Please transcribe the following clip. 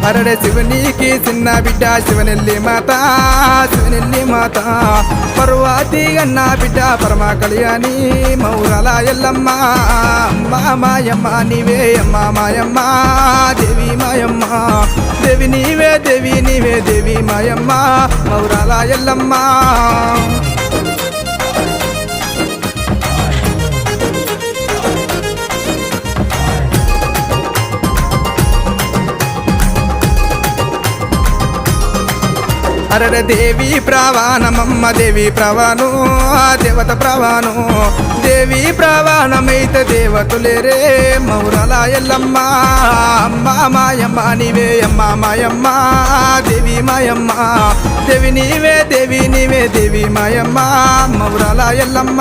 అరడే శివునికి చిన్న బిడ్డ శివనెల్లి మాత శివనెల్లి మాత పర్వతి అన్న బిడ్డ పరమ కళ్యాణి మౌరాల ఎల్లమ్మ అమ్మ మాయమ్మ నీవే అమ్మ మాయమ్మ దేవి మాయమ్మ దేవి నీవే దేవి మాయమ్మ మౌరాల ఎల్లమ్మ అరడే దేవి ప్రవాణమమ్మ దేవి ప్రవాణు దేవత ప్రవాణు దేవి ప్రవాణమైతే దేవతులేరే మౌరాల ఎల్లమ్మ అమ్మ మాయమ్మ నీవే అమ్మ మాయమ్మ దేవి మాయమ్మ దేవి నీవే దేవి మాయమ్మ మౌరాల ఎల్లమ్మ